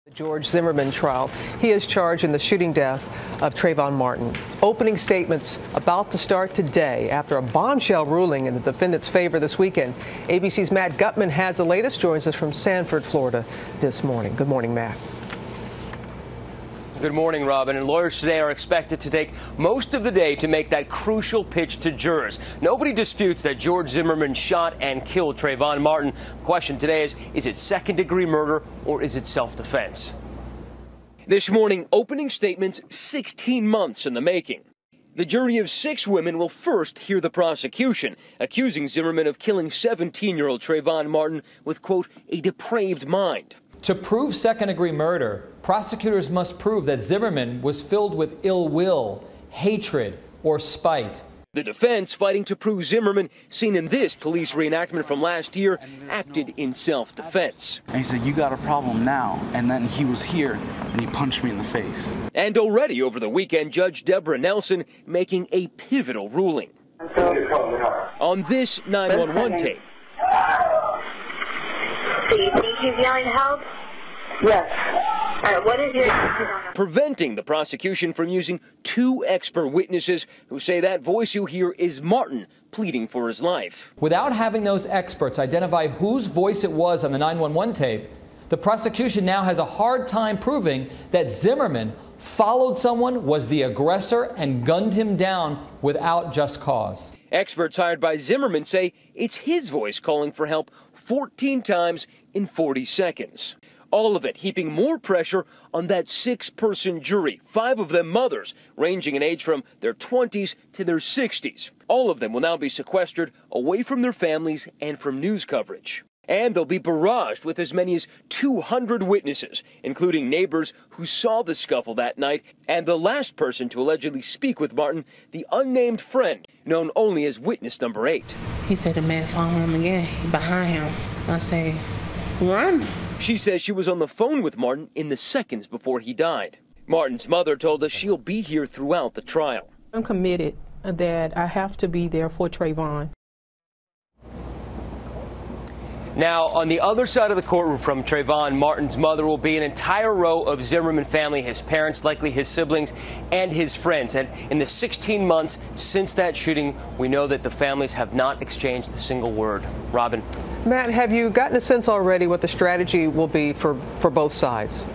The George Zimmerman trial. He is charged in the shooting death of Trayvon Martin. Opening statements about to start today after a bombshell ruling in the defendant's favor this weekend. ABC's Matt Gutman has the latest, joins us from Sanford, Florida this morning. Good morning, Matt. Good morning, Robin. And lawyers today are expected to take most of the day to make that crucial pitch to jurors. Nobody disputes that George Zimmerman shot and killed Trayvon Martin. The question today is it second-degree murder or is it self-defense? This morning, opening statements 16 months in the making. The jury of 6 women will first hear the prosecution, accusing Zimmerman of killing 17-year-old Trayvon Martin with, quote, a depraved mind. To prove second-degree murder, prosecutors must prove that Zimmerman was filled with ill will, hatred, or spite. The defense fighting to prove Zimmerman, seen in this police reenactment from last year, acted in self-defense. And he said, "You got a problem now." And then he was here and he punched me in the face. And already over the weekend, Judge Debra Nelson making a pivotal ruling on this 911 tape. So you think he's yelling help? Yes. All right, what is your... Preventing the prosecution from using 2 expert witnesses who say that voice you hear is Martin pleading for his life. Without having those experts identify whose voice it was on the 911 tape, the prosecution now has a hard time proving that Zimmerman followed someone, was the aggressor, and gunned him down without just cause. Experts hired by Zimmerman say it's his voice calling for help 14 times in 40 seconds. All of it heaping more pressure on that 6-person jury, 5 of them mothers, ranging in age from their 20s to their 60s. All of them will now be sequestered away from their families and from news coverage. And they'll be barraged with as many as 200 witnesses, including neighbors who saw the scuffle that night, and the last person to allegedly speak with Martin, the unnamed friend, known only as witness number 8. He said the man followed him again, he behind him. I say, run. She says she was on the phone with Martin in the seconds before he died. Martin's mother told us she'll be here throughout the trial. I'm committed that I have to be there for Trayvon. Now, on the other side of the courtroom from Trayvon, Martin's mother will be an entire row of Zimmerman family, his parents, likely his siblings, and his friends. And in the 16 months since that shooting, we know that the families have not exchanged a single word. Robin. Matt, have you gotten a sense already what the strategy will be for both sides?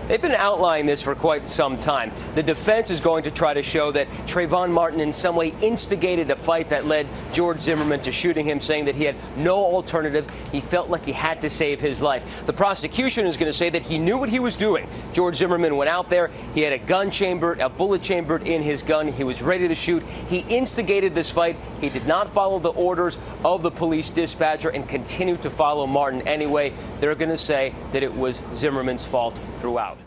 They've been outlining this for quite some time. The defense is going to try to show that Trayvon Martin in some way instigated a fight that led George Zimmerman to shooting him, saying that he had no alternative. He felt like he had to save his life. The prosecution is going to say that he knew what he was doing. George Zimmerman went out there. He had a bullet chambered in his gun. He was ready to shoot. He instigated this fight. He did not follow the orders of the police dispatcher and continued to follow Martin anyway. They're going to say that it was Zimmerman's fault throughout.